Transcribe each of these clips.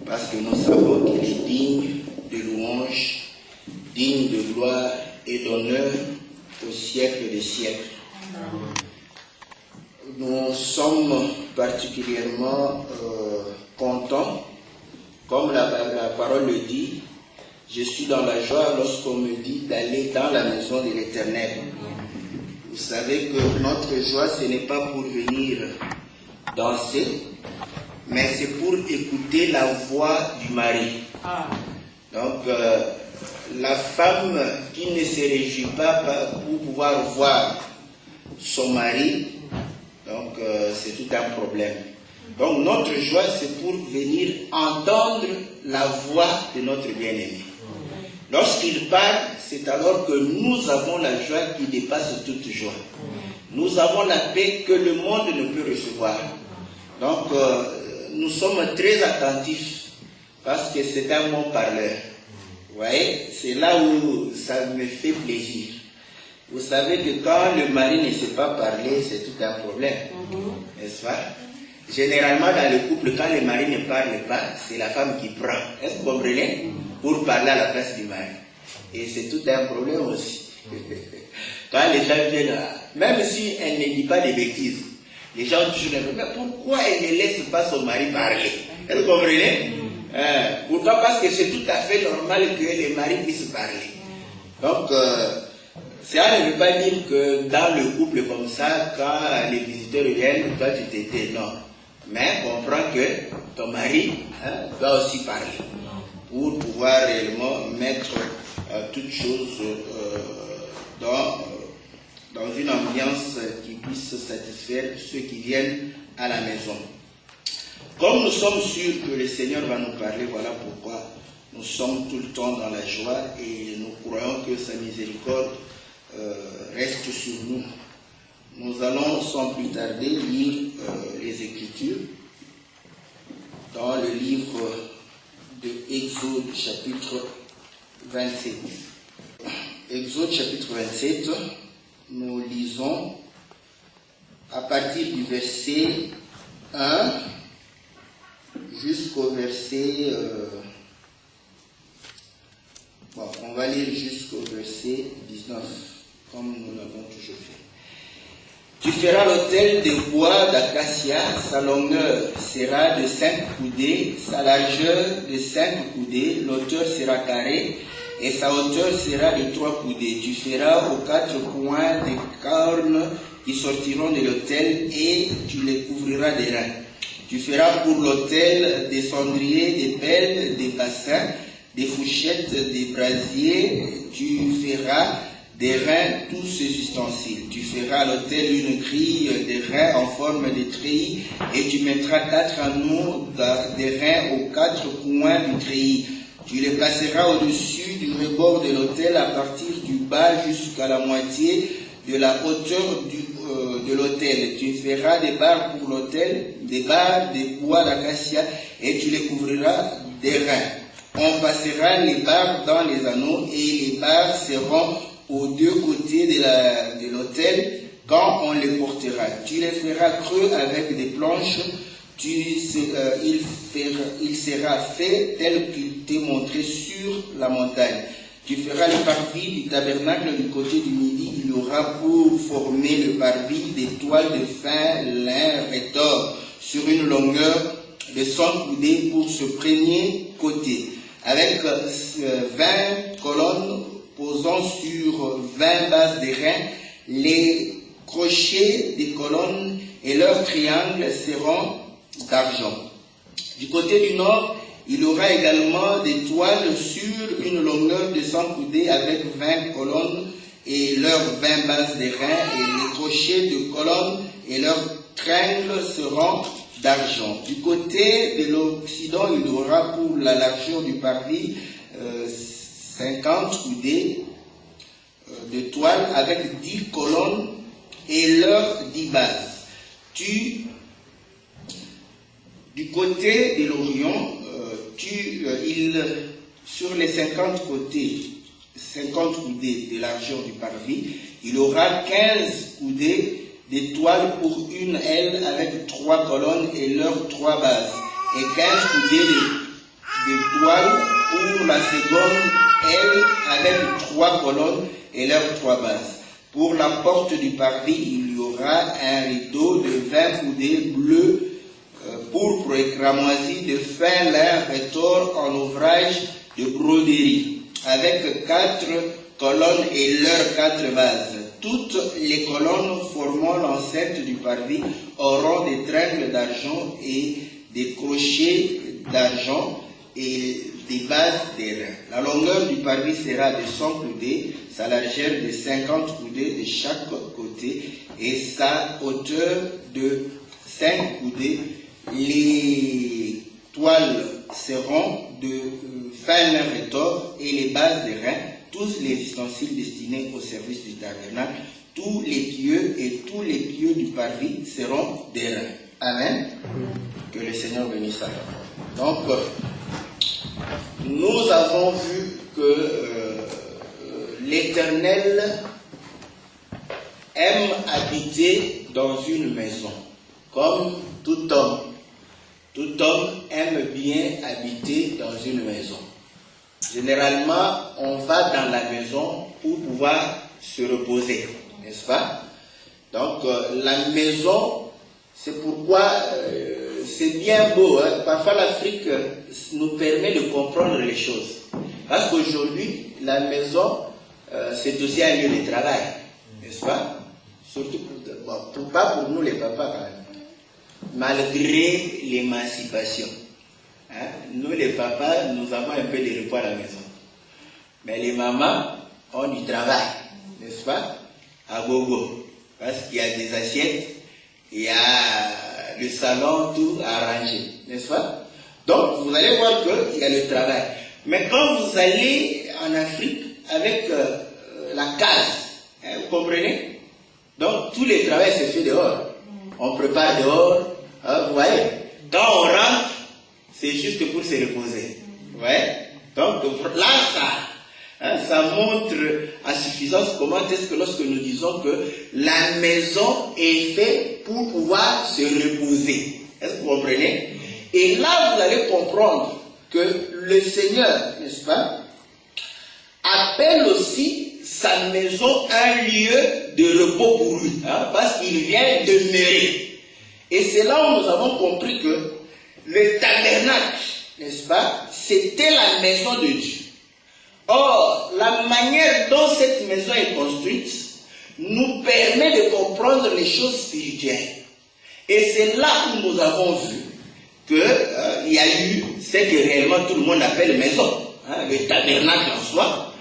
parce que nous savons qu'il est digne de louange, digne de gloire et d'honneur au siècle des siècles. Nous sommes particulièrement contents, comme la parole le dit, je suis dans la joie lorsqu'on me dit d'aller dans la maison de l'Éternel. Vous savez que notre joie, ce n'est pas pour venir danser, mais c'est pour écouter la voix du mari. Donc, la femme qui ne se réjouit pas pour pouvoir voir son mari, donc c'est tout un problème. Donc notre joie, c'est pour venir entendre la voix de notre bien-aimé. Lorsqu'il parle, c'est alors que nous avons la joie qui dépasse toute joie. Nous avons la paix que le monde ne peut recevoir. Donc nous sommes très attentifs parce que c'est un bon parleur. Vous voyez, c'est là où ça me fait plaisir. Vous savez que quand le mari ne sait pas parler, c'est tout un problème. N'est-ce pas? Généralement, dans le couple, quand le mari ne parle pas, c'est la femme qui prend. Est-ce que vous comprenez? Pour parler à la place du mari. Et c'est tout un problème aussi. Quand les gens viennent, même si elle ne dit pas des bêtises, les gens toujours disent, mais pourquoi elle ne laisse pas son mari parler? Est-ce que vous comprenez? Pourquoi? Parce que c'est tout à fait normal que les maris puissent parler. Donc, ça ne veut pas dire que dans le couple comme ça, quand les visiteurs viennent, toi tu t'étais, non. Mais comprends que ton mari doit aussi parler pour pouvoir réellement mettre toutes choses dans une ambiance qui puisse satisfaire ceux qui viennent à la maison. Comme nous sommes sûrs que le Seigneur va nous parler, voilà pourquoi nous sommes tout le temps dans la joie et nous croyons que sa miséricorde reste sur nous. Nous allons sans plus tarder lire les Écritures dans le livre de Exode chapitre 27. Exode chapitre 27, nous lisons à partir du verset 1 jusqu'au verset... on va lire jusqu'au verset 19, comme nous l'avons toujours fait. Tu feras l'autel de bois d'acacia, sa longueur sera de 5 coudées, sa largeur de 5 coudées, l'auteur sera carré, et sa hauteur sera de 3 coudées. Tu feras aux 4 coins des cornes qui sortiront de l'autel, et tu les couvriras d'airain. Tu feras pour l'autel des cendriers, des pelles, des bassins, des fourchettes, des brasiers. Tu feras d'airain tous ces ustensiles. Tu feras à l'autel une grille d'airain en forme de treillis, et tu mettras 4 anneaux d'airain aux 4 coins du treillis. Tu les placeras au-dessus du rebord de l'autel à partir du bas jusqu'à la moitié de la hauteur de l'autel. Tu feras des barres pour l'autel, des barres de bois d'acacia, et tu les couvriras d'airain. On passera les barres dans les anneaux, et les barres seront aux 2 côtés de l'autel quand on les portera. Tu les feras creux avec des planches. Il sera fait tel qu'il t'est montré sur la montagne. Tu feras le parvis du tabernacle du côté du midi. Il y aura pour former le parvis des toiles de fin lin retors sur une longueur de 100 coudées pour ce premier côté, avec 20 colonnes posant sur 20 bases d'airain. Les crochets des colonnes et leurs triangles seront d'argent. Du côté du nord, il y aura également des toiles sur une longueur de 100 coudées avec 20 colonnes et leurs 20 bases d'airain, et les crochets de colonnes et leurs tringles seront d'argent. Du côté de l'Occident, il y aura pour la largeur du parvis 50 coudées de toile avec 10 colonnes et leurs 10 bases. Du côté de l'Orient, sur les 50 côtés, 50 coudées de largeur du parvis, il aura 15 coudées de toile pour une aile avec 3 colonnes et leurs 3 bases, et 15 coudées de toile pour la seconde aile avec 3 colonnes et leurs 3 bases. Pour la porte du parvis, il y aura un rideau de 20 coudées bleues, pourpre et cramoisi de fin lin retors en ouvrage de broderie, avec 4 colonnes et leurs 4 bases. Toutes les colonnes formant l'enceinte du parvis auront des tringles d'argent et des crochets d'argent et des bases d'airain. La longueur du parvis sera de 100 coudées, sa largeur de 50 coudées de chaque côté et sa hauteur de 5 coudées. Les toiles seront de fin lin retors et les bases d'airain, tous les ustensiles destinés au service du tabernacle, tous les pieux et tous les pieux du parvis seront d'airain. Amen. Que le Seigneur bénisse ça. Donc, nous avons vu que l'Éternel aime habiter dans une maison, comme tout homme. Tout homme aime bien habiter dans une maison. Généralement, on va dans la maison pour pouvoir se reposer, n'est-ce pas? Donc, la maison, c'est pourquoi c'est bien beau. Hein? Parfois, l'Afrique nous permet de comprendre les choses. Parce qu'aujourd'hui, la maison, c'est aussi un lieu de travail, n'est-ce pas? Surtout, pas pour nous les papas, quand même. Malgré l'émancipation. Hein? Nous, les papas, nous avons un peu de repos à la maison. Mais les mamans ont du travail, n'est-ce pas? À gogo. Parce qu'il y a des assiettes, il y a le salon, tout arrangé, n'est-ce pas? Donc, vous allez voir qu'il y a le travail. Mais quand vous allez en Afrique avec la case, hein, vous comprenez? Donc, tout le travail se fait dehors. On prépare dehors, hein, vous voyez? Quand on rentre, c'est juste pour se reposer. Vous voyez? Donc, là, ça montre à suffisance comment est-ce que lorsque nous disons que la maison est faite pour pouvoir se reposer. Est-ce que vous comprenez? Et là, vous allez comprendre que le Seigneur, n'est-ce pas, appelle aussi sa maison un lieu de repos pour lui, hein, parce qu'il vient demeurer. Et c'est là où nous avons compris que le tabernacle, n'est-ce pas, c'était la maison de Dieu. Or, la manière dont cette maison est construite nous permet de comprendre les choses spirituelles. Et c'est là où nous avons vu qu'il y a eu ce que réellement tout le monde appelle maison, hein, le tabernacle en soi.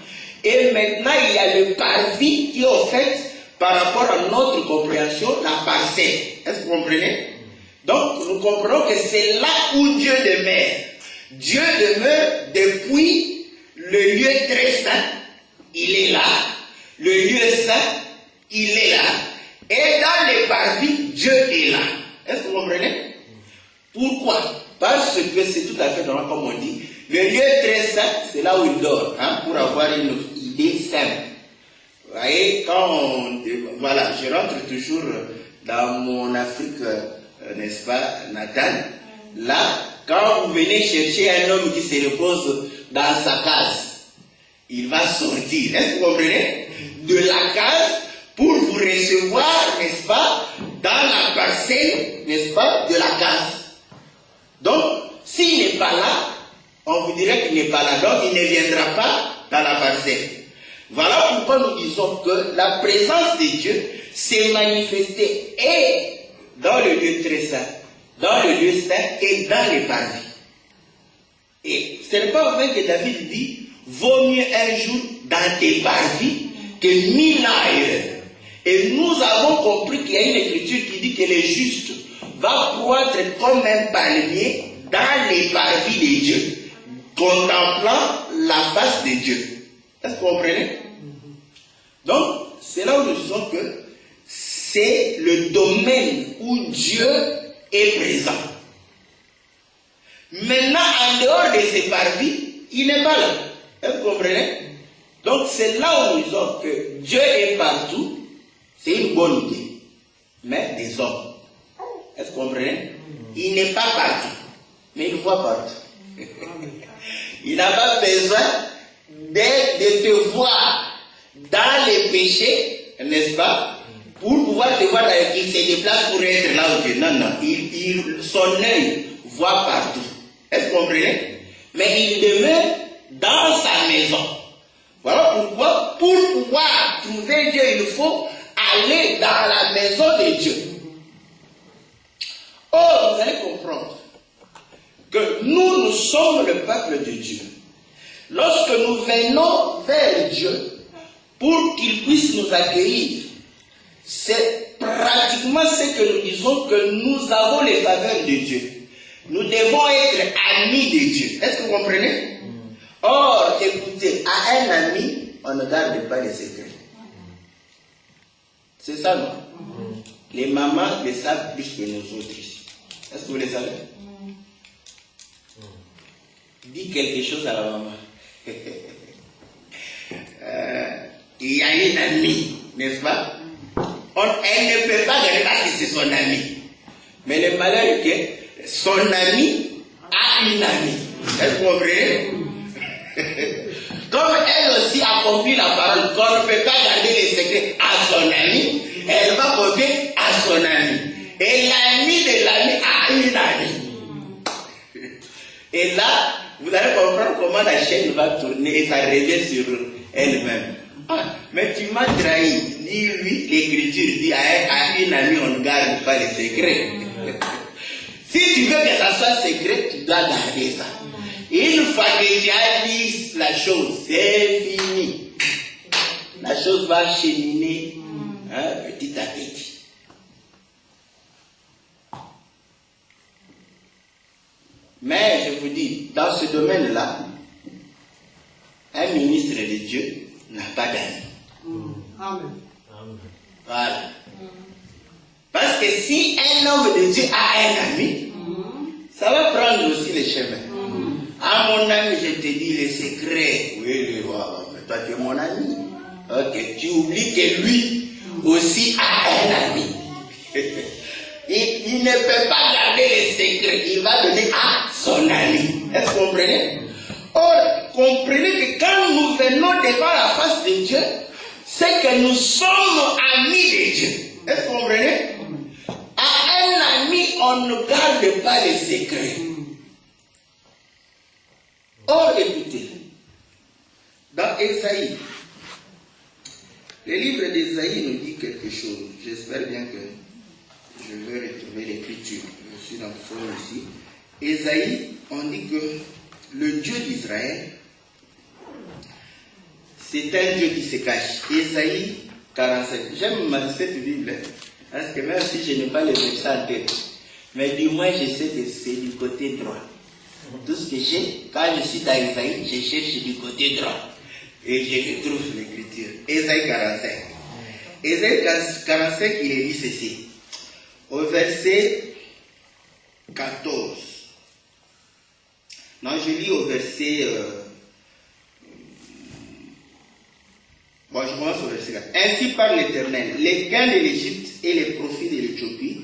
Et maintenant, il y a le parvis qui est au fait, par rapport à notre compréhension, la parcelle. Est-ce que vous comprenez? Donc, nous comprenons que c'est là où Dieu demeure. Dieu demeure depuis le lieu très saint, il est là. Le lieu saint, il est là. Et dans les parvis, Dieu est là. Est-ce que vous comprenez? Pourquoi? Parce que c'est tout à fait normal, comme on dit. Le lieu très saint, c'est là où il dort, hein, pour avoir une idée simple. Vous voyez, voilà, je rentre toujours dans mon Afrique, n'est-ce pas, natale. Là, quand vous venez chercher un homme qui se repose dans sa case, il va sortir, est-ce que vous comprenez, de la case pour vous recevoir, n'est-ce pas, dans la parcelle, n'est-ce pas, de la case. Donc, s'il n'est pas là, on vous dirait qu'il n'est pas là, donc il ne viendra pas dans la parcelle. Voilà pourquoi nous disons que la présence de Dieu s'est manifestée et dans le lieu très saint, dans le lieu saint et dans les parvis. Et ce n'est pas vrai que David dit, vaut mieux un jour dans tes parvis que 1000 ans ailleurs. Et nous avons compris qu'il y a une écriture qui dit que le juste va croître comme un palmier dans les parvis de Dieu, contemplant la face de Dieu. Est-ce que vous comprenez? Donc, c'est là où nous disons que c'est le domaine où Dieu est présent. Maintenant, en dehors de ces parvis, il n'est pas là. Est-ce que vous comprenez? Donc, c'est là où nous disons que Dieu est partout. C'est une bonne idée. Mais des hommes. Est-ce que vous comprenez? Il n'est pas partout. Mais il voit partout. Il n'a pas besoin de te voir dans les péchés, n'est-ce pas? Pour pouvoir te voir, il se déplace pour être là où tu es. Non, non. Son œil voit partout. Est-ce que vous comprenez? Mais il demeure dans sa maison. Voilà pourquoi, pour pouvoir trouver Dieu, il faut aller dans la maison de Dieu. Or, vous allez comprendre que nous sommes le peuple de Dieu. Lorsque nous venons vers Dieu pour qu'il puisse nous accueillir, c'est pratiquement ce que nous disons, que nous avons les faveurs de Dieu. Nous devons être amis de Dieu. Est-ce que vous comprenez? Or, écoutez, à un ami, on ne garde pas les secrets. C'est ça, non? Les mamans le savent plus que nous autres ici. Est-ce que vous le savez? Dis quelque chose à la maman. Il y a une amie, n'est-ce pas? Elle ne peut pas garder parce que c'est son ami. Mais le malheur est que son ami a une amie. Est-ce que vous comprenez? Comme elle aussi accomplit la parole, qu'on ne peut pas garder les secrets à son ami, elle va confier à son ami. Et l'ami de l'ami a une amie. Et là, vous allez comprendre comment la chaîne va tourner et ça revient sur elle-même. Ah, mais tu m'as trahi. Dit lui, l'écriture dit à une amie, on ne garde pas les secrets. Si tu veux que ça soit secret, tu dois garder ça. Une fois que tu as dit la chose, c'est fini. La chose va cheminer petit à petit. Mais je vous dis, dans ce domaine-là, un ministre de Dieu n'a pas d'amis. Amen. Voilà. Parce que si un homme de Dieu a un ami, ça va prendre aussi les chemins. Ah, mon ami, je te dis les secrets. Oui, mais toi, tu es mon ami. Ok, tu oublies que lui aussi a un ami. Il ne peut pas garder les secrets. Il va donner à son ami. Est-ce que vous comprenez? Or, comprenez que quand nous venons devant la face de Dieu, c'est que nous sommes amis de Dieu. Est-ce que vous comprenez? À un ami, on ne garde pas les secrets. Or, écoutez, dans Ésaïe, le livre d'Ésaïe nous dit quelque chose. J'espère bien que je vais retrouver l'écriture. Je suis dans le fond ici. Ésaïe, on dit que le Dieu d'Israël, c'est un Dieu qui se cache. Ésaïe 47. J'aime cette Bible, parce que même si je n'ai pas le verset en tête, mais du moins je sais que c'est du côté droit. Tout ce que j'ai, quand je suis dans Ésaïe, je cherche du côté droit. Et je retrouve l'écriture. Ésaïe 45. Ésaïe 45, il est dit ceci. Au verset 14. Non, je lis au verset... Bon, je commence au verset 4. Ainsi parle l'Éternel, les gains de l'Égypte et les profits de l'Éthiopie,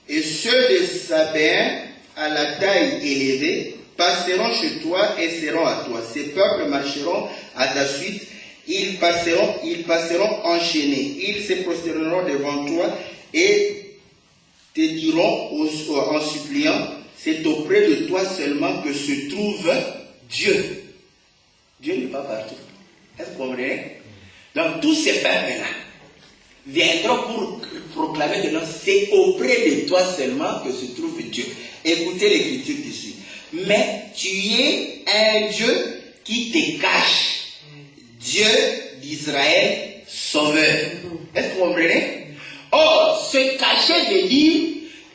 et ceux de Sabéen à la taille élevée, passeront chez toi et seront à toi. Ces peuples marcheront à ta suite, ils passeront enchaînés, ils se prosterneront devant toi et te diront en suppliant, c'est auprès de toi seulement que se trouve Dieu. Dieu n'est pas partout. Est-ce que vous comprenez? Donc tous ces peuples-là viendront pour proclamer que non, c'est auprès de toi seulement que se trouve Dieu. Écoutez l'écriture qui suit. Mais tu es un Dieu qui te cache. Dieu d'Israël sauveur. Est-ce que vous comprenez? Or, se cacher veut dire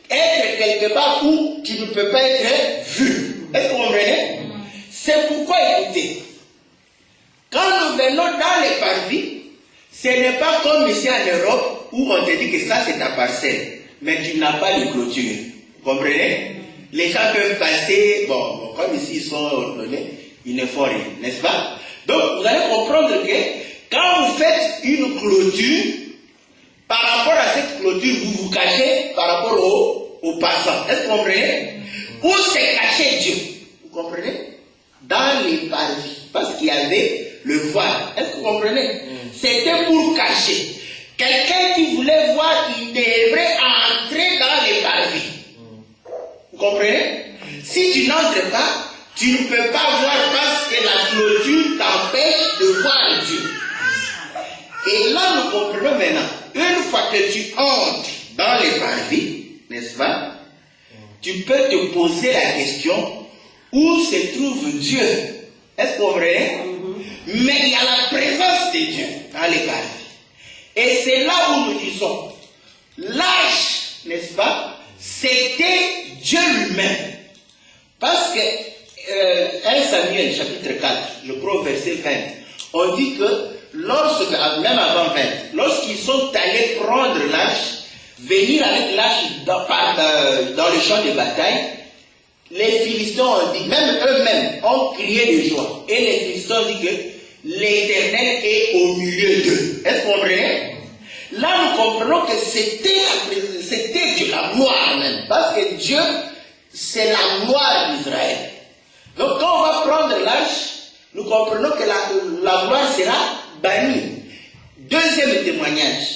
être quelque part où tu ne peux pas être vu. Est-ce que vous comprenez? C'est pourquoi, écoutez, quand nous venons dans les parvis, ce n'est pas comme ici en Europe où on te dit que ça c'est ta parcelle, mais tu n'as pas de clôture. Vous comprenez? Les gens peuvent passer, bon, comme ici ils sont ordonnés, ils ne font rien, n'est-ce pas? Donc vous allez comprendre que quand vous faites une clôture, par rapport à cette clôture, vous vous cachez par rapport aux passants. Est-ce que vous comprenez? Où s'est caché Dieu? Vous comprenez? Dans les avait le voile. Est-ce que vous comprenez? C'était pour cacher. Quelqu'un qui voulait voir, il devrait entrer dans les parvis. Vous comprenez? Si tu n'entres pas, tu ne peux pas voir parce que la clôture t'empêche de voir Dieu. Et là, nous comprenons maintenant. Une fois que tu entres dans les parvis, n'est-ce pas? Tu peux te poser la question, où se trouve Dieu? Est-ce que vous comprenez? Mais il y a la présence de Dieu dans les parvis. Et c'est là où nous disons, l'âge, n'est-ce pas, c'était Dieu lui-même. Parce que 1 Samuel chapitre 4, je crois au verset 20, on dit que lorsque, même avant 20, lorsqu'ils sont allés prendre l'âge, venir avec l'âge dans le champ de bataille, les Philistins ont dit, même eux-mêmes ont crié de joie. Et les Philistins ont dit que l'Éternel est au milieu d'eux. Est-ce que vous comprenez? Là, nous comprenons que c'était Dieu, la gloire même. Parce que Dieu, c'est la gloire d'Israël. Donc, quand on va prendre l'âge, nous comprenons que la gloire sera bannie. Deuxième témoignage.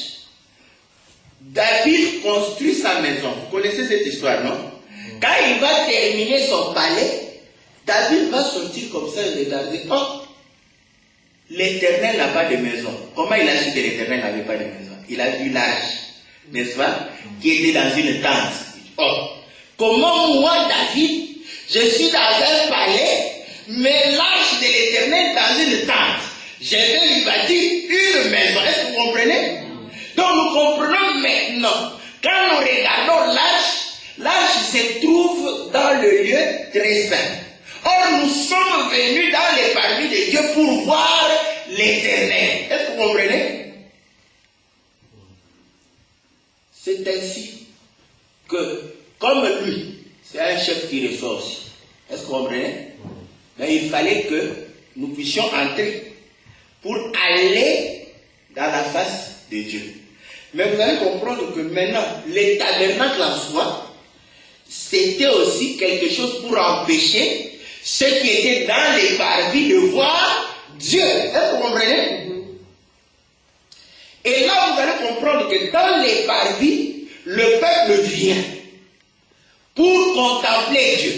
David construit sa maison. Vous connaissez cette histoire, non? Quand il va terminer son palais, David va sortir comme ça et regarder. Oh, l'Éternel n'a pas de maison. Comment il a su que l'Éternel n'avait pas de maison? Il a vu l'âge, n'est-ce pas, qui était dans une tente. Oh, comment moi, David, je suis dans un palais, mais l'âge de l'Éternel dans une tente. Je vais lui bâtir une maison. Est-ce que vous comprenez? Donc nous comprenons maintenant, quand nous regardons l'âge se trouve dans le lieu très saint. Or nous sommes venus dans les parvis de Dieu pour voir l'Éternel. Est-ce que vous comprenez? C'est ainsi que, comme lui, c'est un chef qui reçoit aussi. Est-ce que vous comprenez? Mais il fallait que nous puissions entrer pour aller dans la face de Dieu. Mais vous allez comprendre que maintenant, les tabernacles en soi, c'était aussi quelque chose pour empêcher ceux qui étaient dans les parvis de voir Dieu. Est-ce que vous comprenez? Et là, vous allez comprendre que dans les parvis, le peuple vient pour contempler Dieu.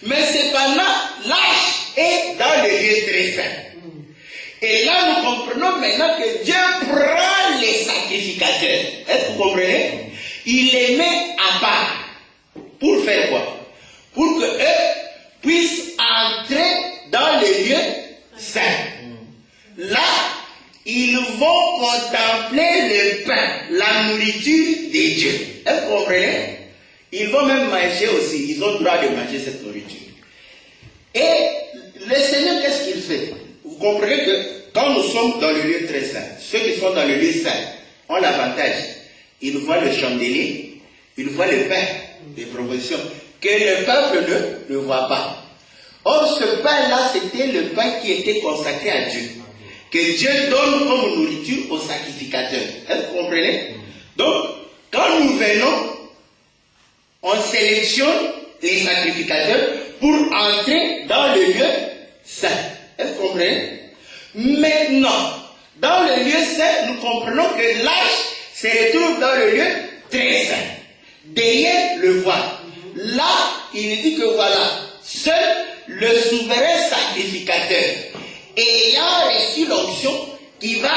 Mais cependant, l'âge est dans le lieu très saint. Et là, nous comprenons maintenant que Dieu prend les sacrificateurs. Est-ce que vous comprenez? Il les met à part. Pour faire quoi? Pour que eux puissent entrer dans le lieu saint. Là, ils vont contempler le pain, la nourriture de Dieu. Est-ce que vous comprenez? Ils vont même manger aussi. Ils ont le droit de manger cette nourriture. Et le Seigneur, qu'est-ce qu'il fait? Vous comprenez que quand nous sommes dans le lieu très saint, ceux qui sont dans le lieu saint ont l'avantage. Ils voient le chandelier, ils voient le pain des propositions que le peuple ne voit pas. Or, ce pain-là, c'était le pain qui était consacré à Dieu, que Dieu donne comme nourriture aux sacrificateurs. Est-ce que vous comprenez? Donc, quand nous venons, on sélectionne les sacrificateurs pour entrer dans le lieu saint. Est-ce que vous comprenez? Maintenant, dans le lieu saint, nous comprenons que l'âge se retrouve dans le lieu très saint. Derrière le voile. Là, il dit que voilà, seul le souverain sacrificateur, ayant reçu l'onction, qui va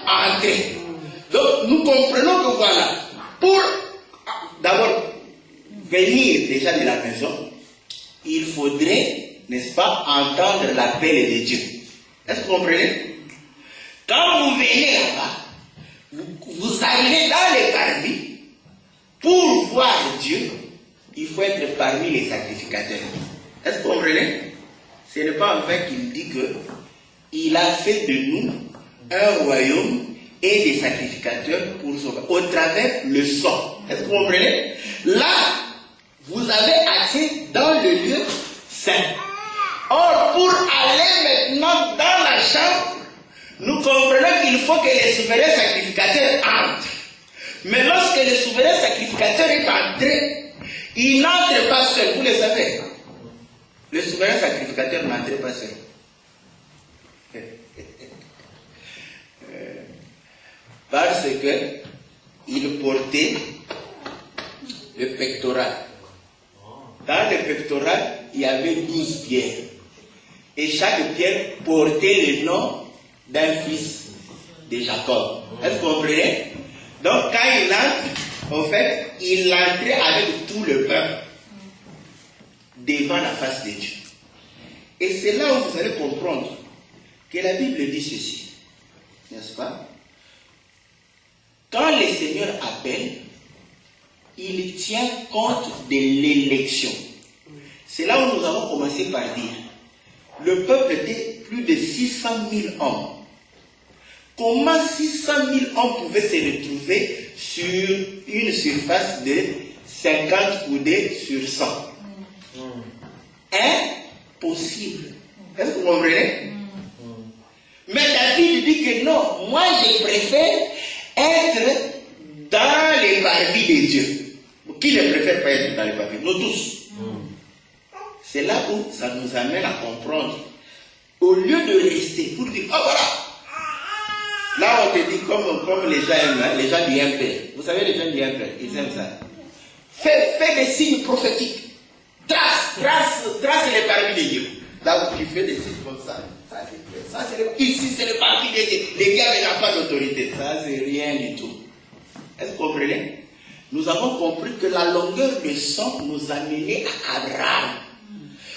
entrer. Donc, nous comprenons que voilà, pour d'abord venir déjà de la maison, il faudrait, n'est-ce pas, entendre l'appel de Dieu. Est-ce que vous comprenez? Quand vous venez là-bas, vous arrivez dans les parvis, pour voir Dieu, il faut être parmi les sacrificateurs. Est-ce que vous comprenez? Ce n'est pas en vain qu'il dit que il a fait de nous un royaume et des sacrificateurs pour sauver, au travers le sang. Est-ce que vous comprenez? Là, vous avez accès dans le lieu saint. Or, pour aller maintenant dans la chambre, nous comprenons qu'il faut que les souverains sacrificateurs entrent. Mais lorsque le souverain sacrificateur est entré, il n'entre pas seul, vous le savez. Le souverain sacrificateur n'entre pas seul. Parce que il portait le pectoral. Dans le pectoral, il y avait 12 pierres. Et chaque pierre portait le nom d'un fils de Jacob. Est-ce que vous comprenez? Donc quand il entre, en fait, il entrait avec tout le peuple devant la face de Dieu. Et c'est là où vous allez comprendre que la Bible dit ceci, n'est-ce pas? Quand le Seigneur appelle, il tient compte de l'élection. C'est là où nous avons commencé par dire, le peuple était plus de 600 000 hommes. Comment 600 000 hommes pouvaient se retrouver sur une surface de 50 coudées sur 100? Impossible. Est-ce que vous comprenez? Mais David dit que non, moi je préfère être dans les parvis de Dieu. Qui ne préfère pas être dans les parvis? Nous tous. C'est là où ça nous amène à comprendre. Au lieu de rester pour dire, oh voilà, là on te dit comme les gens aiment, hein, les gens du MPR. Vous savez les gens du MPR, ils aiment ça. Fais des signes prophétiques. Trace les parvis de Dieu. Là où tu fais des signes comme ça. Ici c'est le parvis de Dieu. Les gars n'ont pas d'autorité. Ça c'est rien du tout. Est-ce que vous comprenez? Nous avons compris que la longueur de sang nous a menés à Abraham.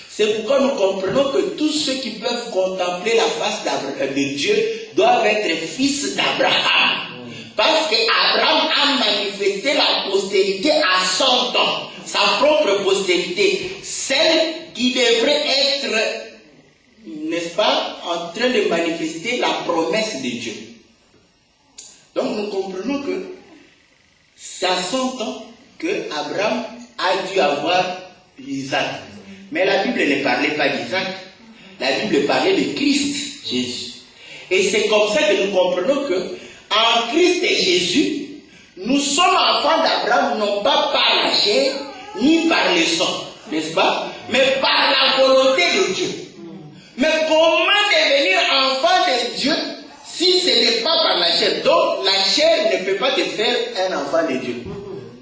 C'est pourquoi nous comprenons que tous ceux qui peuvent contempler la face de Dieu doivent être fils d'Abraham. Parce qu'Abraham a manifesté la postérité à son temps, sa propre postérité, celle qui devrait être, n'est-ce pas, en train de manifester la promesse de Dieu. Donc nous comprenons que c'est à son temps que Abraham a dû avoir Isaac. Mais la Bible ne parlait pas d'Isaac. La Bible parlait de Christ, Jésus. Et c'est comme ça que nous comprenons que en Christ et Jésus, nous sommes enfants d'Abraham, non pas par la chair, ni par le sang, n'est-ce pas? Mais par la volonté de Dieu. Mais comment devenir enfant de Dieu si ce n'est pas par la chair? Donc la chair ne peut pas te faire un enfant de Dieu.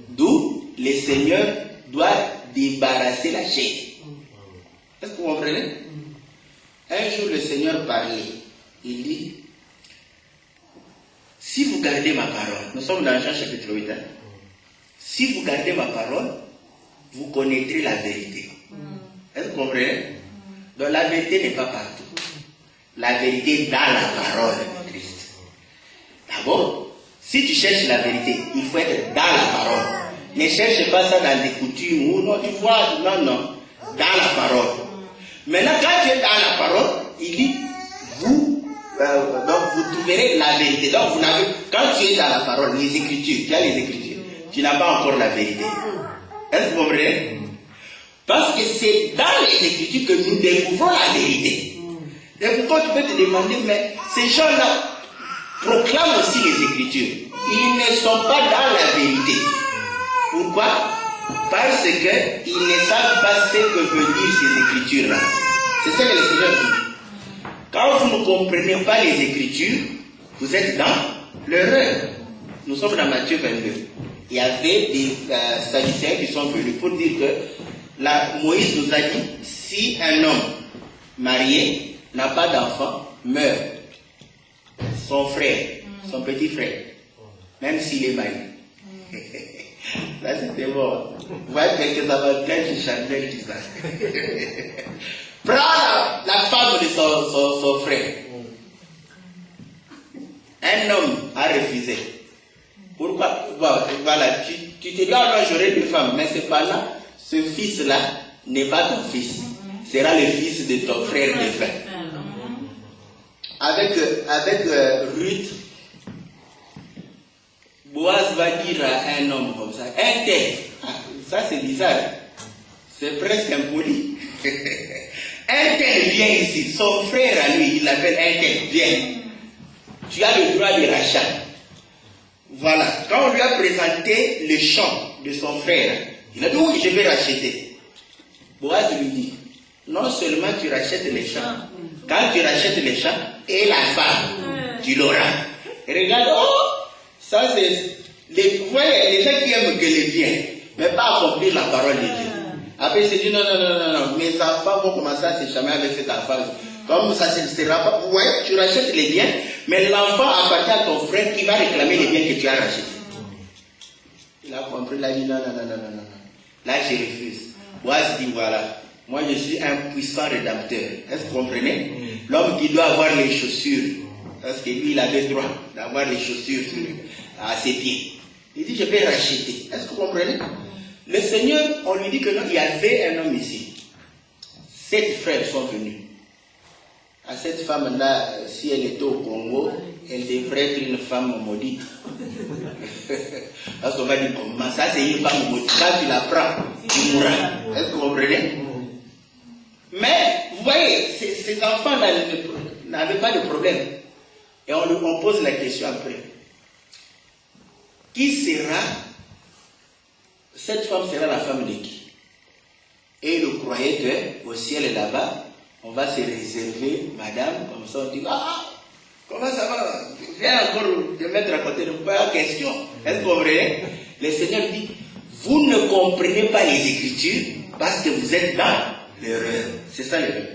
D'où le Seigneur doit débarrasser la chair. Est-ce que vous comprenez? Un jour le Seigneur parlait. Il dit, si vous gardez ma parole, nous sommes dans Jean chapitre 8, hein? Si vous gardez ma parole, vous connaîtrez la vérité. Est-ce que vous comprenez? Donc la vérité n'est pas partout. La vérité est dans la parole de Christ. D'abord, si tu cherches la vérité, il faut être dans la parole. Ne cherche pas ça dans des coutumes ou non, tu vois, non, dans la parole. Maintenant, quand tu es dans la parole, il dit, donc vous trouverez la vérité. Donc quand tu es dans la parole, les Écritures, tu as les Écritures, tu n'as pas encore la vérité. Est-ce que vous comprenez? Parce que c'est dans les Écritures que nous découvrons la vérité. Et pourquoi tu peux te demander, mais ces gens-là proclament aussi les Écritures. Ils ne sont pas dans la vérité. Pourquoi? Parce qu'ils ne savent pas ce que veulent dire ces Écritures-là. C'est ça que le Seigneur dit. Quand vous ne comprenez pas les Écritures, vous êtes dans l'erreur. Nous sommes dans Matthieu 22. Il y avait des Sadducéens qui sont venus pour dire que Moïse nous a dit, si un homme marié n'a pas d'enfant, meurt, son frère, son petit frère, même s'il est marié. Là c'était bon. Vous voyez quelques avantages du Chanel qui ça. Prends la femme de son frère. Un homme a refusé. Pourquoi? Voilà, tu te dis, ah non, j'aurai deux femmes, mais c'est pas là. Ce fils-là n'est pas ton fils. Sera le fils de ton frère défunt. Avec Ruth, Boaz va dire à un homme comme ça, un tel, ça c'est bizarre, c'est presque impoli. Un tel vient ici, son frère à lui, il l'appelle un tel, viens. Tu as le droit de rachat. Voilà, quand on lui a présenté le champ de son frère, il a dit oui, je vais racheter. Boaz lui dit, non seulement tu rachètes les champs, quand tu rachètes les champs et la femme, tu l'auras. Et regarde, oh, Ça, c'est... Vous voyez, les gens qui aiment que les biens, mais pas accomplir la parole de Dieu. Après, il se dit non, mes enfants vont commencer à se chamer avec cet enfant. Comme ça ne sera pas. Ouais, tu rachètes les biens, mais l'enfant appartient à ton frère qui va réclamer les biens que tu as rachetés. Il a compris, il a dit non. Là, je refuse. Boaz dit voilà, moi je suis un puissant rédempteur. Est-ce que vous comprenez? L'homme qui doit avoir les chaussures, parce que lui, il avait droit d'avoir les chaussures à ses pieds. Il dit je vais racheter. Est-ce que vous comprenez? Le Seigneur, on lui dit que non, il y avait un homme ici. 7 frères sont venus. À cette femme-là, si elle était au Congo, elle devrait être une femme maudite. Parce qu'on va dire comment ça, c'est une femme maudite. Là, tu la prends, tu mourras. Est-ce que vous comprenez? Mais, vous voyez, ces enfants n'avaient pas de problème. Et on pose la question après. Qui sera, cette femme sera la femme de qui? Et il croyait qu'au ciel là-bas, on va se réserver, madame, comme ça on dit, comment ça va? Viens encore te mettre à côté de moi, question. Est-ce que vous comprenez? Le Seigneur dit, vous ne comprenez pas les Écritures parce que vous êtes dans l'erreur. C'est ça l'erreur.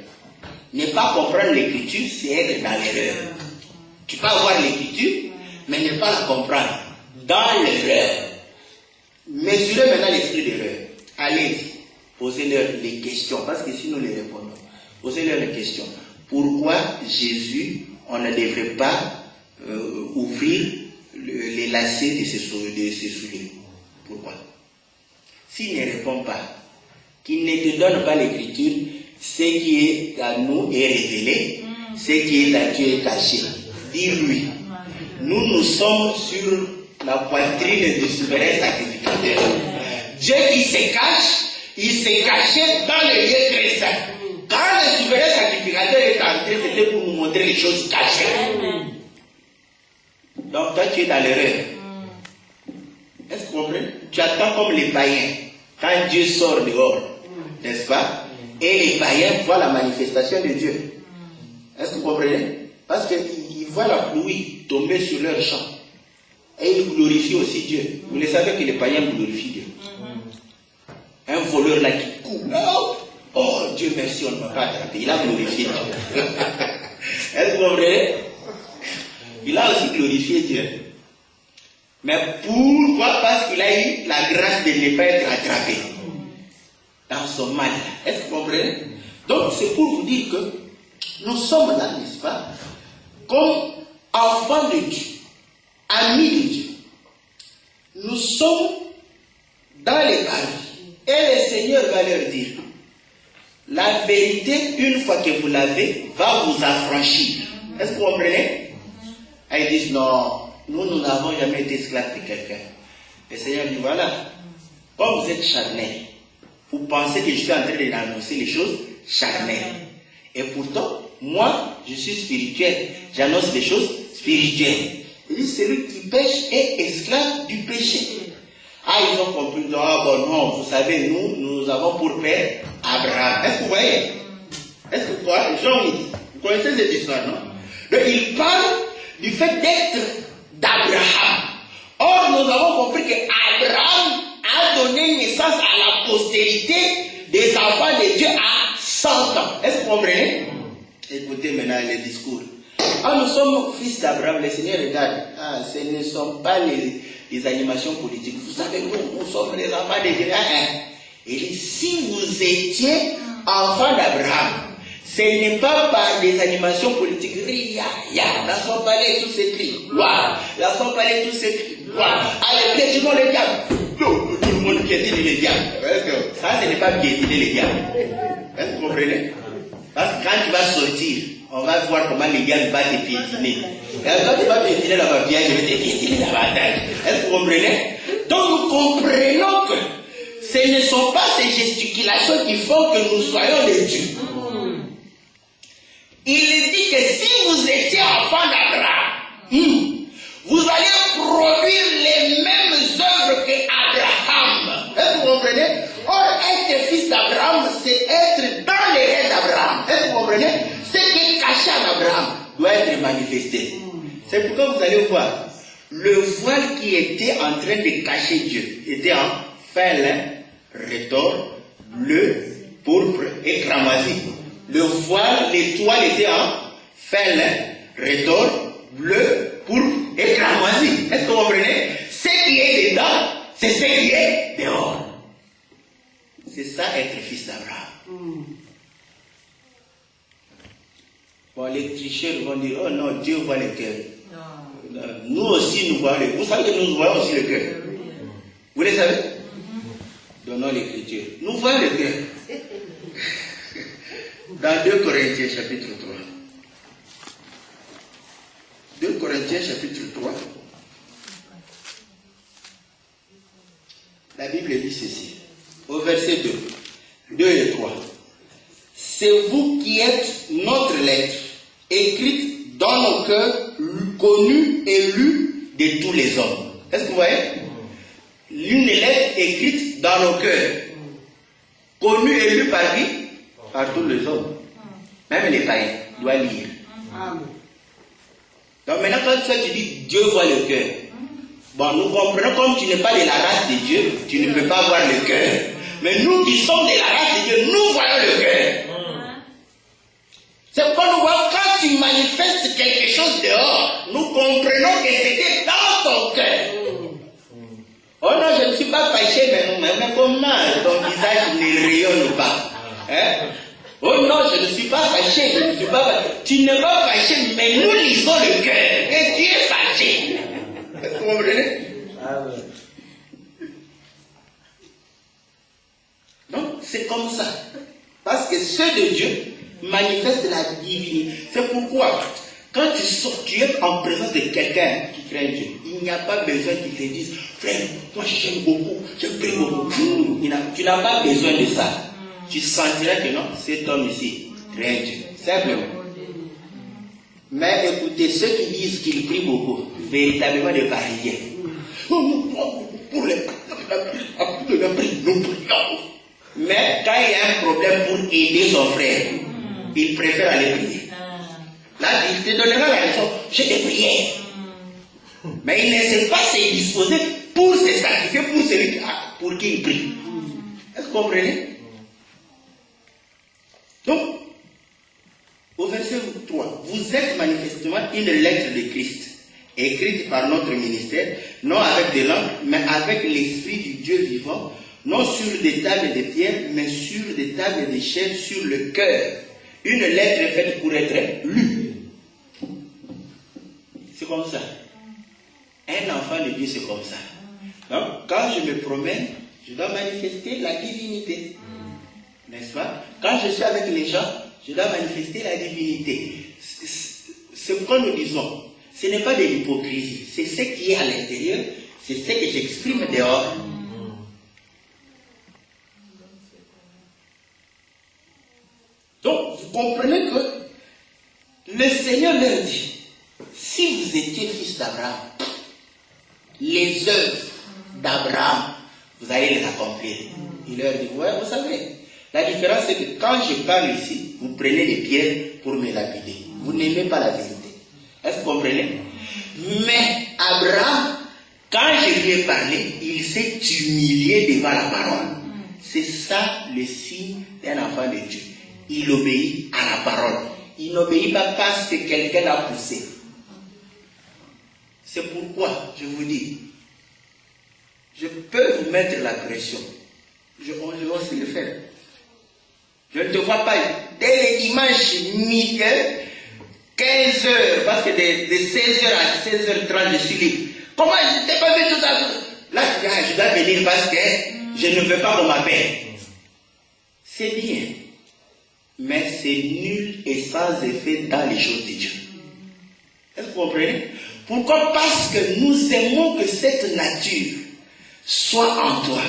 Ne pas comprendre l'Écriture, c'est être dans l'erreur. Tu peux avoir l'Écriture, mais ne pas la comprendre. Dans l'erreur. Mesurez maintenant l'esprit d'erreur. Allez, posez-leur les questions, parce que si nous les répondons, posez-leur les questions. Pourquoi Jésus, on ne devrait pas ouvrir les lacets de ses souliers? Pourquoi? S'il ne répond pas, qu'il ne te donne pas l'écriture, ce qui est à nous est révélé, ce qui est à Dieu est caché. Dis-lui, nous sommes sur la poitrine du souverain sacrificateur. Dieu qui se cache, il s'est caché dans le lieu très saint. Quand le souverain sacrificateur est entré, c'était pour nous montrer les choses cachées. Donc toi tu es dans l'erreur. Est-ce que vous comprenez? Tu attends comme les païens. Quand Dieu sort dehors, n'est-ce pas? Et les païens voient la manifestation de Dieu. Est-ce que vous comprenez? Parce qu'ils voient la pluie tomber sur leur champ. Et ils glorifient aussi Dieu. Vous le savez que les païens glorifient Dieu. Un voleur là qui court. Oh Dieu merci, on ne va pas attraper. Il a glorifié Dieu. Est-ce que vous comprenez? Il a aussi glorifié Dieu. Mais pourquoi? Parce qu'il a eu la grâce de ne pas être attrapé dans son mal. Est-ce que vous comprenez? Donc c'est pour vous dire que nous sommes là, n'est-ce pas, comme enfants de Dieu, amis de Dieu. Nous sommes dans les paradis. Et le Seigneur va leur dire, la vérité, une fois que vous l'avez, va vous affranchir. Est-ce que vous comprenez? Et ils disent, non, nous n'avons jamais été esclaves de quelqu'un. Le Seigneur dit, voilà, comme vous êtes charnel, vous pensez que je suis en train d'annoncer les choses charnelles. Et pourtant, moi, je suis spirituel. J'annonce les choses spirituelles. Il dit, celui qui pêche est esclave du péché. Ah, ils ont compris, ah bon, non, vous savez, nous avons pour père Abraham. Est-ce que vous voyez? Est-ce que quoi? Jean, vous connaissez cette histoire, non? Donc, il parle du fait d'être d'Abraham. Or, nous avons compris qu'Abraham a donné naissance à la postérité des enfants de Dieu à 100 ans. Est-ce que vous comprenez? Écoutez maintenant les discours. Ah, nous sommes fils d'Abraham, le Seigneur regarde. Ah, ce ne sont pas les animations politiques. Vous savez, nous sommes les enfants de Dieu. Il dit, si vous étiez enfants d'Abraham, ce n'est pas par des animations politiques. Dans son palais, tout s'écrit. Dans son palais, tout s'écrit. Allez, piétinons les diables. Non, tout le monde piétine les diables. Ça, ce n'est pas piétiner les diables. Est-ce que vous comprenez? Parce que quand tu vas sortir, on va voir comment les diables vont te piétiner. Et quand tu vas piétiner la mafia, je vais te piétiner davantage. Est-ce que vous comprenez? Donc nous comprenons que ce ne sont pas ces gesticulations qui font que nous soyons des dieux. Il dit que si vous étiez enfant d'Abraham, vous allez produire les mêmes œuvres qu'Abraham. Est-ce que vous comprenez? Or, être fils d'Abraham, c'est être dans les rêves d'Abraham. Est-ce que vous comprenez? Ce qui est caché en Abraham doit être manifesté. C'est pourquoi vous allez voir, Le voile qui était en train de cacher Dieu était en fin lin, retors, bleu, pourpre et cramoisi. Le voile, l'étoile était en fin lin, retors, bleu, pourpre et cramoisi. Est-ce que vous comprenez? Ce qui est dedans, c'est ce qui est dehors. C'est ça être fils d'Abraham. Bon, les tricheurs vont dire, oh non, Dieu voit le cœur. Nous aussi, nous voyons le cœur. Vous savez que nous voyons aussi le cœur. Vous le savez? Donnons l'écriture. Nous voyons le cœur. Dans 2 Corinthiens chapitre 3. 2 Corinthiens chapitre 3. La Bible dit ceci. Au verset 2 et 3. C'est vous qui êtes notre lettre, écrite dans nos cœurs, connue et lue de tous les hommes. Est-ce que vous voyez? L'une lettre écrite dans nos cœurs, connue et lue par qui? Par tous les hommes. Même les païens doivent lire. Donc maintenant, quand tu dis Dieu voit le cœur, bon, nous comprenons comme tu n'es pas de la race de Dieu, tu ne peux pas voir le cœur. Mais nous qui sommes de la race de Dieu, nous voyons le cœur. C'est pourquoi nous voyons quand tu manifestes quelque chose dehors, nous comprenons que c'était dans ton cœur. Oh non, je ne suis pas fâché, mais comment ton visage ne rayonne pas? Hein? Oh non, je ne suis pas fâché, je ne suis pas fâché. Tu n'es pas fâché, mais nous lisons le cœur. Et tu es fâché. Vous comprenez? Donc, c'est comme ça. Parce que ceux de Dieu manifestent la divinité. C'est pourquoi, quand tu sors, tu es en présence de quelqu'un qui craint Dieu. Il n'y a pas besoin qu'il te dise, frère, moi j'aime beaucoup, je prie beaucoup. Tu n'as pas besoin de ça. Tu sentiras que non, cet homme ici craint Dieu. Simplement. Mais écoutez, ceux qui disent qu'ils prient beaucoup, véritablement des Parisiens. Pour les mais quand il y a un problème pour aider son frère, il préfère aller prier. Là, il te donnera la raison, j'ai des prières. Mais il ne sait pas se disposer pour se sacrifier pour celui pour qui il prie. Est-ce que vous comprenez? Donc, au verset 3, vous êtes manifestement une lettre de Christ, écrite par notre ministère, non avec des langues, mais avec l'Esprit du Dieu vivant, non sur des tables de pierre, mais sur des tables de chair, sur le cœur. Une lettre faite pour être lue. C'est comme ça. Un enfant de Dieu, c'est comme ça. Donc, quand je me promène, je dois manifester la divinité. N'est-ce pas? Quand je suis avec les gens, je dois manifester la divinité. Ce que nous disons, ce n'est pas de l'hypocrisie. C'est ce qui est à l'intérieur, c'est ce que j'exprime dehors. Donc, vous comprenez que le Seigneur leur dit, si vous étiez fils d'Abraham, les œuvres d'Abraham, vous allez les accomplir. Il leur dit, ouais, vous savez, la différence c'est que quand je parle ici, vous prenez des pierres pour me lapider. Vous n'aimez pas la vérité. Est-ce que vous comprenez? Mais Abraham, quand je lui ai parlé, il s'est humilié devant la parole. C'est ça le signe d'un enfant de Dieu. Il obéit à la parole. Il n'obéit pas parce que quelqu'un l'a poussé. C'est pourquoi je vous dis, je peux vous mettre la pression. Je vais aussi le faire. Je ne te vois pas dès le dimanche midi, 15 heures, parce que de 16h à 16h30, je suis libre. Comment je t'ai pas vu tout ça? Là, je dois venir parce que je ne veux pas qu'on m'appelle. C'est bien. Mais c'est nul et sans effet dans les choses de Dieu. Est-ce que vous comprenez? Pourquoi? Parce que nous aimons que cette nature soit en toi.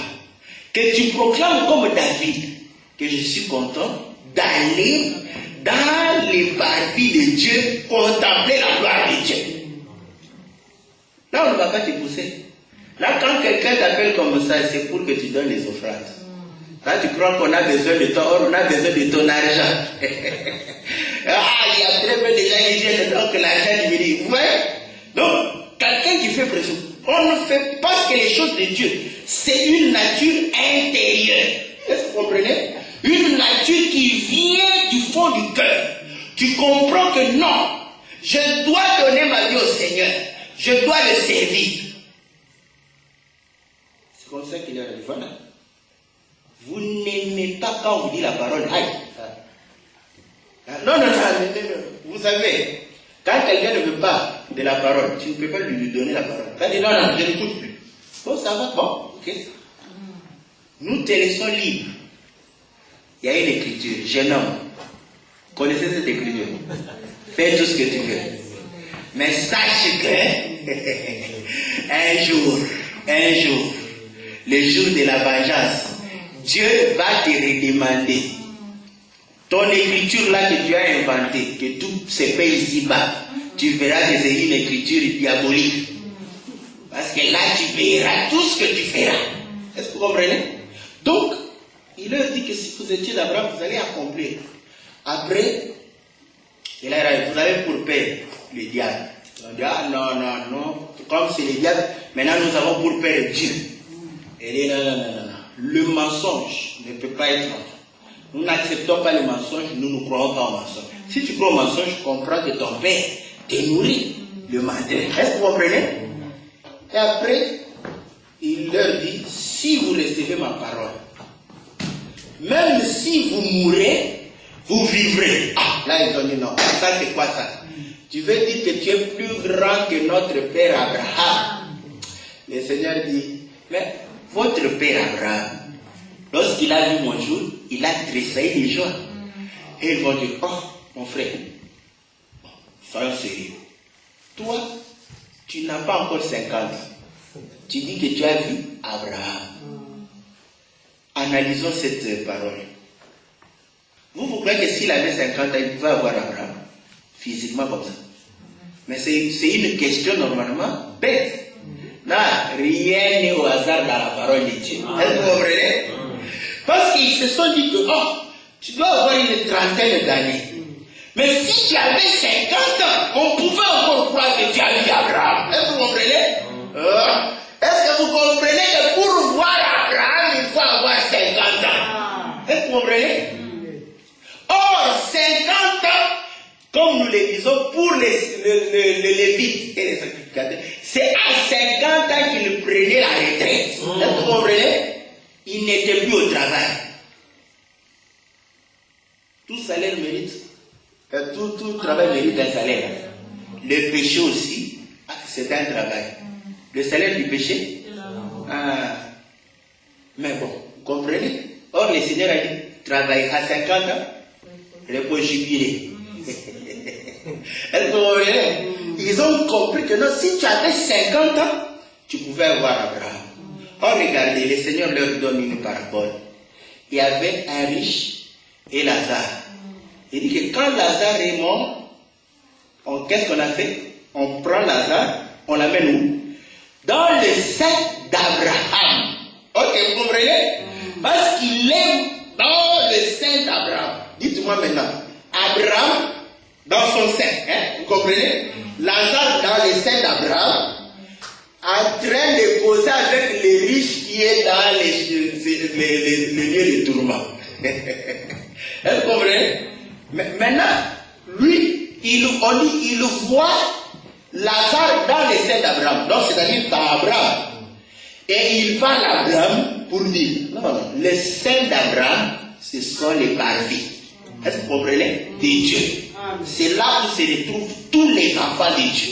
Que tu proclames comme David, que je suis content d'aller dans les parvis de Dieu, contempler la gloire de Dieu. Là, on ne va pas te pousser. Là, quand quelqu'un t'appelle comme ça, c'est pour que tu donnes les offrandes. Là, tu crois qu'on a besoin de ton or, on a besoin de ton argent. Ah, il y a très peu de gens qui viennent, donc l'argent diminue. Ouais. Donc, quelqu'un qui fais pression. On ne fait pas que les choses de Dieu. C'est une nature intérieure. Est-ce que vous comprenez? Une nature qui vient du fond du cœur. Tu comprends que non, je dois donner ma vie au Seigneur. Je dois le servir. C'est comme ça qu'il est arrivé. Voilà. Vous n'aimez pas quand on vous dit la parole. Aïe. Non. Vous savez, quand quelqu'un ne veut pas de la parole, tu ne peux pas lui donner la parole. Quand il dit non, je n'écoute plus. Bon, ça va, bon, ok. Nous te laissons libre. Il y a une écriture, jeune homme. Connaissez cette écriture? Fais tout ce que tu veux. Mais sache que un jour, le jour de la vengeance, Dieu va te redemander. Ton écriture là que tu as inventée, que tout se fait ici-bas, tu verras que c'est une écriture diabolique. Parce que là, tu verras tout ce que tu feras. Est-ce que vous comprenez? Donc, il leur dit que si vous étiez d'Abraham, vous allez accomplir. Après, vous avez pour père le diable. On dit, ah non, comme c'est le diable, maintenant nous avons pour père Dieu. Et il dit, non. Le mensonge ne peut pas être. Nous n'acceptons pas le mensonge, nous ne croyons pas au mensonge. Si tu crois au mensonge, tu comprends que ton père te nourrit le matin. Est-ce que vous comprenez? Et après, il leur dit, si vous recevez ma parole, même si vous mourrez, vous vivrez. Ah, là ils ont dit non. Ça c'est quoi ça? Tu veux dire que tu es plus grand que notre père Abraham? Le Seigneur dit, mais votre père Abraham, lorsqu'il a vu mon jour, il a tressailli de joie. Et ils vont dire, oh mon frère, soyons sérieux. Toi, tu n'as pas encore 50 ans. Tu dis que tu as vu Abraham. Analysons cette parole. Vous croyez que s'il avait 50 ans, il pouvait avoir Abraham? Physiquement comme ça. Mais c'est une question normalement bête. Là, rien n'est au hasard dans la parole de Dieu. Est-ce que vous comprenez? Parce qu'ils se sont dit que, oh, tu dois avoir une trentaine d'années. Mais si tu avais 50 ans, on pouvait encore croire que tu as vu Abraham. Est-ce que vous comprenez? Est-ce que vous comprenez que pour voir Abraham, il faut avoir 50 ans? Est-ce que vous comprenez? Or, 50 ans, comme nous le disons, pour les Lévites et les sacrificateurs, c'est à 50 ans qu'ils prenaient la retraite. Est-ce que vous comprenez? Ils n'étaient plus au travail. Tout salaire mérite, tout travail mérite un salaire. Le péché aussi, c'est un travail. Le salaire du péché, mais bon, vous comprenez? Or, le Seigneur a dit, travaille à 50 ans, repos jubilé. Est-ce que vous comprenez? Ils ont compris que non, si tu avais 50 ans, tu pouvais avoir Abraham. Or, regardez, le Seigneur leur donne une parabole. Il y avait un riche et Lazare. Il dit que quand Lazare est mort, qu'est-ce qu'on a fait? On prend Lazare, on l'amène où? Dans le sein d'Abraham. Ok, vous comprenez? Parce qu'il est dans le sein d'Abraham. Dites-moi maintenant, Abraham dans son sein, vous comprenez? Lazare dans le sein d'Abraham, en train de causer avec les riches qui est dans les lieux de tourment. Vous comprenez? Maintenant, lui, il voit Lazare dans le sein d'Abraham. Donc, c'est-à-dire dans Abraham. Et il parle à Abraham pour dire, non, le sein d'Abraham, ce sont les parvis. Est-ce que vous comprenez? De Dieu. C'est là où se retrouvent tous les enfants de Dieu.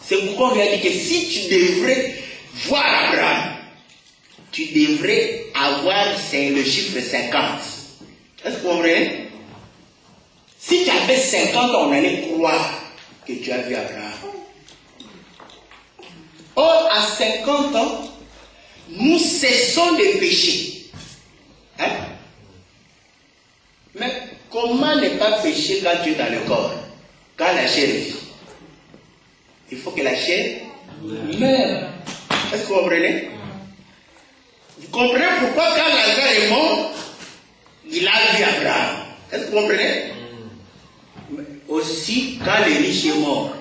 C'est pourquoi on lui a dit que si tu devrais voir Abraham, tu devrais avoir le chiffre 50. Est-ce que vous comprenez? Si tu avais 50 ans, on allait croire que tu as vu Abraham. Or, à 50 ans, nous cessons de pécher. Hein? Mais comment ne pas pécher quand tu es dans le corps? Quand la chair vit. Il faut que la chair meure. Est-ce que vous comprenez? Vous comprenez pourquoi quand Lazare est mort, il a vu Abraham? Est-ce que vous comprenez? Aussi, quand le riche est mort,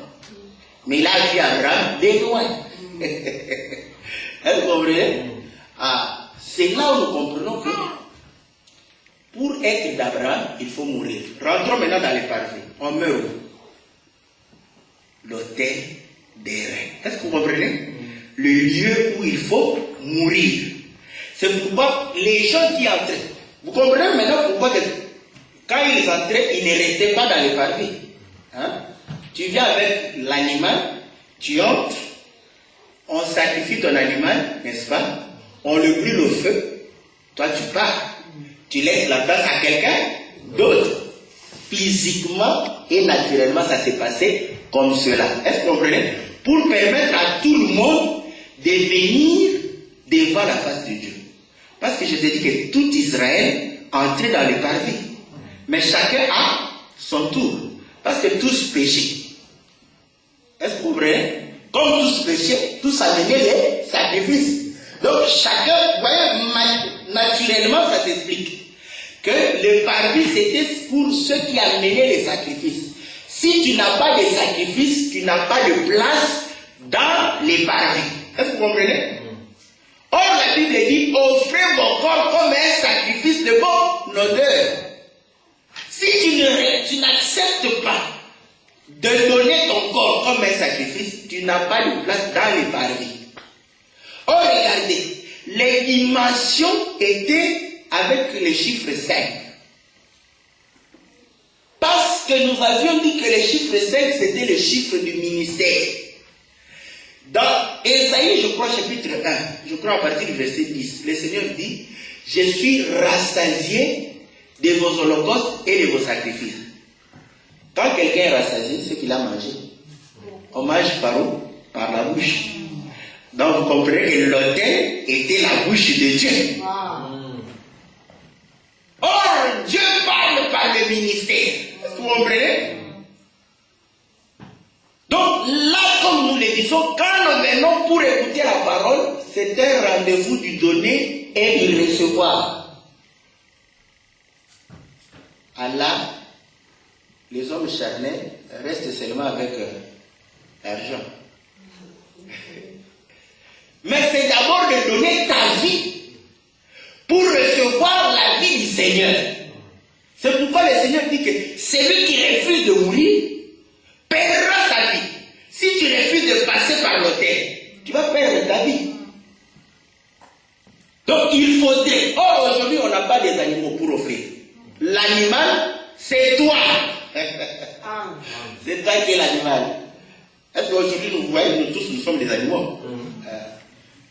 Mais il a vu Abraham de loin. Est-ce que vous comprenez? Ah, c'est là où nous comprenons que pour être d'Abraham, il faut mourir. Rentrons maintenant dans les parvis. On meurt où? L'autel des reins. Est-ce que vous comprenez? Le lieu où il faut mourir. C'est pourquoi les gens qui entraient. Vous comprenez maintenant pourquoi quand ils entraient, ils ne restaient pas dans les parvis. Hein? Tu viens avec l'animal, tu entres, on sacrifie ton animal, n'est-ce pas? On le brûle au feu, toi tu pars. Tu laisses la place à quelqu'un d'autre. Physiquement et naturellement, ça s'est passé comme cela. Est-ce que vous comprenez? Pour permettre à tout le monde de venir devant la face de Dieu. Parce que je te dis que tout Israël entrait dans le parvis. Mais chacun a son tour. Parce que tous péchaient. Est-ce que vous comprenez? Comme tous péchaient, tous amenaient les sacrifices. Donc chacun, vous voyez, naturellement ça s'explique. Que le parvis c'était pour ceux qui amenaient les sacrifices. Si tu n'as pas de sacrifices, tu n'as pas de place dans les parvis. Est-ce que vous comprenez? Or la Bible dit, offrez vos corps comme un sacrifice de bonne odeur. Si tu n'acceptes pas de donner ton corps comme un sacrifice, tu n'as pas de place dans les parvis. Or regardez, les dimensions étaient avec le chiffre 5. Parce que nous avions dit que le chiffre 5 c'était le chiffre du ministère. Dans Ésaïe, je crois, chapitre 1, je crois à partir du verset 10, le Seigneur dit, je suis rassasié de vos holocaustes et de vos sacrifices. Quand quelqu'un est rassasié, c'est qu'il a mangé. On mange par où? Par la bouche. Donc vous comprenez que l'autel était la bouche de Dieu. Or, Dieu parle par le ministère. Vous comprenez? Donc là, comme nous le disons, quand nous venons pour écouter la parole, c'est un rendez-vous du donner et du recevoir. Allah, les hommes charnels restent seulement avec l'argent. Mais c'est d'abord de donner ta vie pour recevoir la vie du Seigneur. C'est pourquoi le Seigneur dit que celui qui refuse de mourir perdra sa vie. Si tu refuses de passer par l'autel, tu vas perdre ta vie. Donc il faudrait. Or aujourd'hui on n'a pas des animaux pour offrir. L'animal, c'est toi. C'est toi qui es l'animal. Est-ce qu'aujourd'hui nous voyons, nous tous nous sommes des animaux?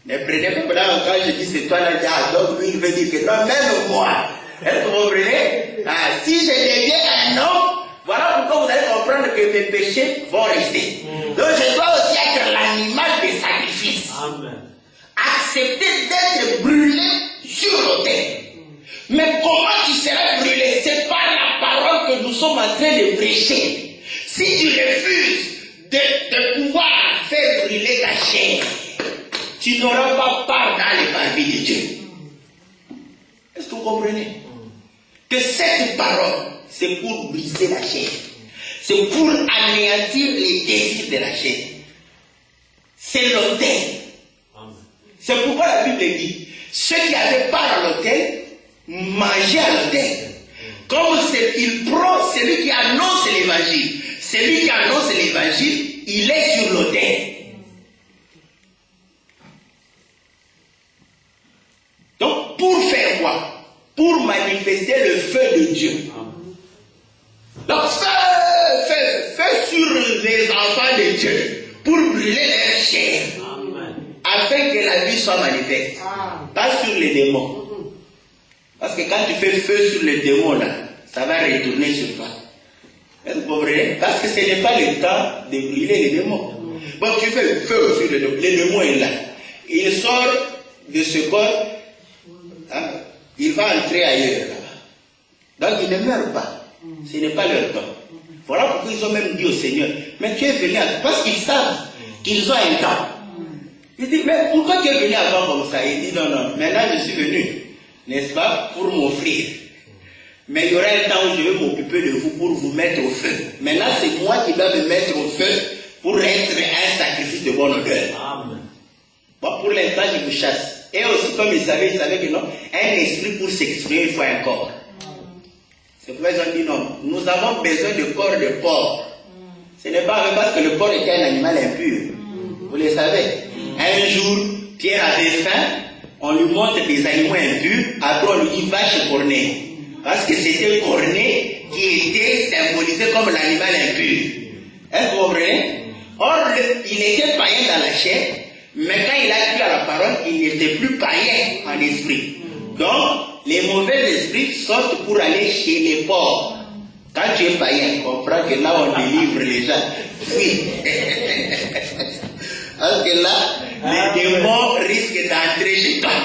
Ne prenez pas là, quand je dis c'est toi là, donc lui il veut dire que non, même moi. Est-ce que vous comprenez? Si je deviens un homme, voilà pourquoi vous allez comprendre que mes péchés vont rester. Donc je dois aussi être l'animal des sacrifices. Accepter d'être brûlé sur l'autel. Mais comment tu seras brûlé? C'est par la parole que nous sommes en train de prêcher. Si tu refuses de pouvoir faire brûler ta chair, tu n'auras pas part dans les parvis de Dieu. Est-ce que vous comprenez? Que cette parole, c'est pour briser la chair. C'est pour anéantir les désirs de la chair. C'est l'autel. C'est pourquoi la Bible dit, ceux qui avaient part à l'autel, mangeaient à l'autel. Comme il prend celui qui annonce l'évangile. Celui qui annonce l'évangile, il est sur l'autel. Donc, pour faire quoi? Pour manifester le feu de Dieu. Donc, feu sur les enfants de Dieu, pour brûler leur chair, afin que la vie soit manifeste. Pas sur les démons. Parce que quand tu fais feu sur les démons, là, ça va retourner sur toi. Est-ce que vous comprenez? Parce que ce n'est pas le temps de brûler les démons. Bon, tu fais feu sur les démons. Le démon est là. Il sort de ce corps. Hein? Il va entrer ailleurs là-bas. Donc il ne meurt pas. Ce n'est pas leur temps. Voilà pourquoi ils ont même dit au Seigneur, mais tu es venu avant. Parce qu'ils savent qu'ils ont un temps. Il dit, mais pourquoi tu es venu avant comme ça? Il dit, non, non, maintenant je suis venu, n'est-ce pas, pour m'offrir. Mais il y aura un temps où je vais m'occuper de vous pour vous mettre au feu. Maintenant c'est moi qui dois me mettre au feu pour être un sacrifice de bonne odeur. Amen. Bon, pour l'instant, je vous chasse. Et aussi, comme il savait que non, un esprit pour s'exprimer, il faut un corps. C'est pourquoi ils ont dit non, nous avons besoin de corps de porc. Ce n'est pas parce que le porc était un animal impur. Vous le savez. Un jour, Pierre avait faim, on lui montre des animaux impurs, après on lui dit vache cornée. Parce que c'était corné qui était symbolisé comme l'animal impur. Est-ce que vous comprenez? Or, il était païen dans la chair, mais quand il a cru à la parole, il n'était plus païen en esprit. Donc, les mauvais esprits sortent pour aller chez les pauvres. Quand tu es païen, comprends que là on délivre les gens. Oui. Parce que là, les démons risquent d'entrer chez toi.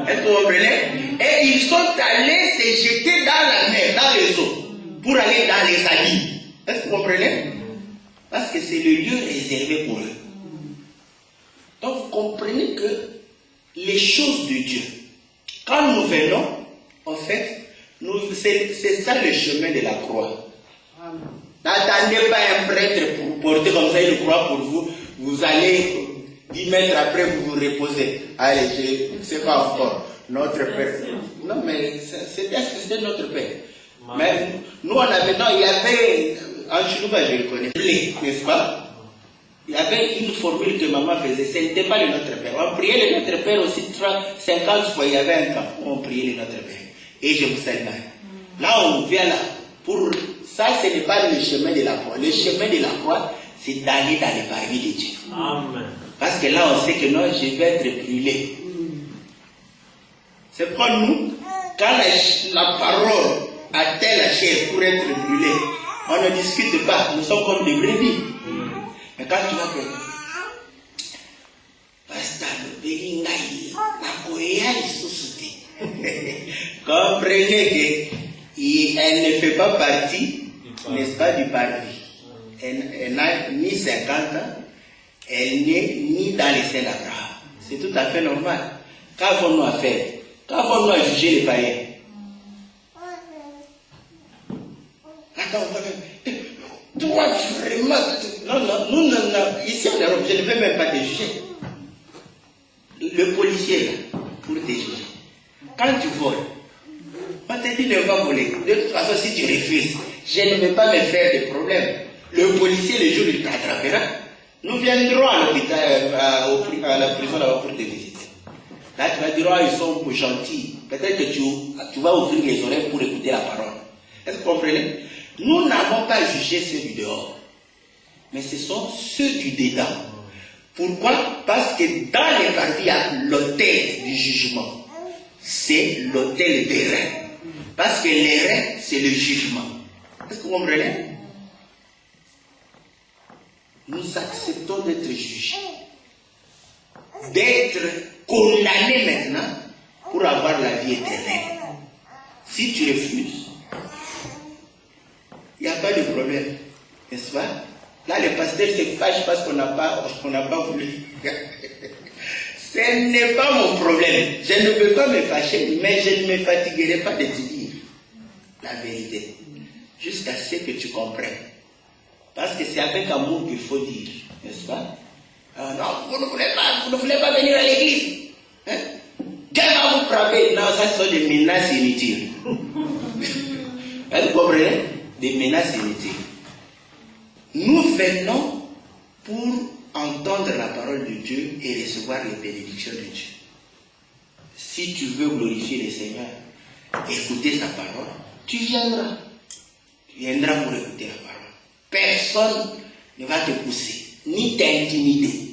Est-ce que vous comprenez? Et ils sont allés se jeter dans la mer, dans les eaux, pour aller dans les habits. Est-ce que vous comprenez? Parce que c'est le lieu réservé pour eux. Donc vous comprenez que les choses de Dieu, quand nous venons, en fait, c'est ça le chemin de la croix. N'attendez pas un prêtre pour porter comme ça une croix pour vous. Vous allez 10 mètres après, vous vous reposez. Allez, je ne sais pas encore. Notre Père. Non, mais c'était notre Père. Mais nous, on avait, non, il y avait, en Chilouba, je le connais, n'est-ce pas? Il y avait une formule que maman faisait, ce n'était pas le Notre Père. On priait le Notre Père aussi 50 fois, il y avait un temps où on priait le Notre Père. Et je vous salue. Là, on vient là. Pour ça, ce n'est pas le chemin de la croix. Le chemin de la croix, c'est d'aller dans les parvis de Dieu. Amen. Parce que là, on sait que non, je vais être brûlé. C'est pourquoi nous, quand la parole atteint la chair pour être brûlée, on ne discute pas. Nous sommes comme des brebis. Mais quand tu vas que comprenez qu'elle ne fait pas partie, n'est-ce pas, du parvis. Elle n'a ni 50 ans, elle n'est ni dans les seins d'Abraham. C'est tout à fait normal. Qu'avons-nous à faire? Qu'avons-nous à juger les païens? Attends, toi vraiment. Non, nous, ici en Europe, je ne vais même pas te juger. Le policier, là, pour te juger. Quand tu voles, on te dit ne pas voler. De toute façon, si tu refuses, je ne vais pas me faire de problème. Le policier, le jour où il t'attrapera, nous viendrons à l'hôpital, à la prison là-bas pour te visiter. Là, tu vas dire, oh, ils sont gentils. Peut-être que tu vas ouvrir les oreilles pour écouter la parole. Est-ce que vous comprenez? Nous n'avons pas jugé ceux du dehors, mais ce sont ceux du dedans. Pourquoi? Parce que dans les parvis, il y a l'autel du jugement. C'est l'autel des reins. Parce que les reins, c'est le jugement. Est-ce que vous comprenez? Nous acceptons d'être jugés, d'être condamnés maintenant pour avoir la vie éternelle. Si tu refuses, il n'y a pas de problème, n'est-ce pas? Là, le pasteur se fâche parce qu'on n'a pas voulu. Ce n'est pas mon problème. Je ne veux pas me fâcher, mais je ne me fatiguerai pas de te dire la vérité. Jusqu'à ce que tu comprennes. Parce que c'est avec amour qu'il faut dire, n'est-ce pas? Non, vous ne voulez pas venir à l'église. Hein? Dieu va vous frapper. Non, ça sont des menaces inutiles. Vous comprenez? Des menaces inutiles. Nous venons pour entendre la parole de Dieu et recevoir les bénédictions de Dieu. Si tu veux glorifier le Seigneur, écouter sa parole, tu viendras. Tu viendras pour écouter la parole. Personne ne va te pousser, ni t'intimider.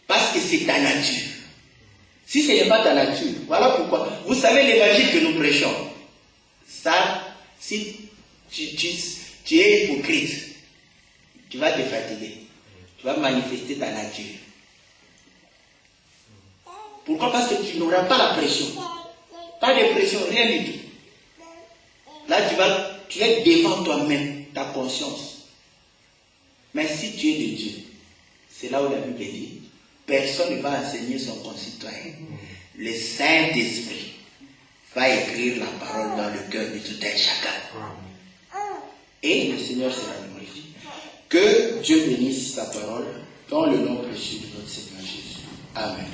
Parce que c'est ta nature. Si ce n'est pas ta nature, voilà pourquoi. Vous savez l'évangile que nous prêchons. Ça, si tu es hypocrite, tu vas te fatiguer. Tu vas manifester ta nature. Pourquoi? Parce que tu n'auras pas la pression. Pas de pression, rien du tout. Là, tu es devant toi-même, ta conscience. Mais si tu es de Dieu, c'est là où la Bible dit, personne ne va enseigner son concitoyen. Le Saint-Esprit va écrire la parole dans le cœur de tout un chacun. Et le Seigneur sera glorifié. Que Dieu bénisse sa parole dans le nom précieux de notre Seigneur Jésus. Amen.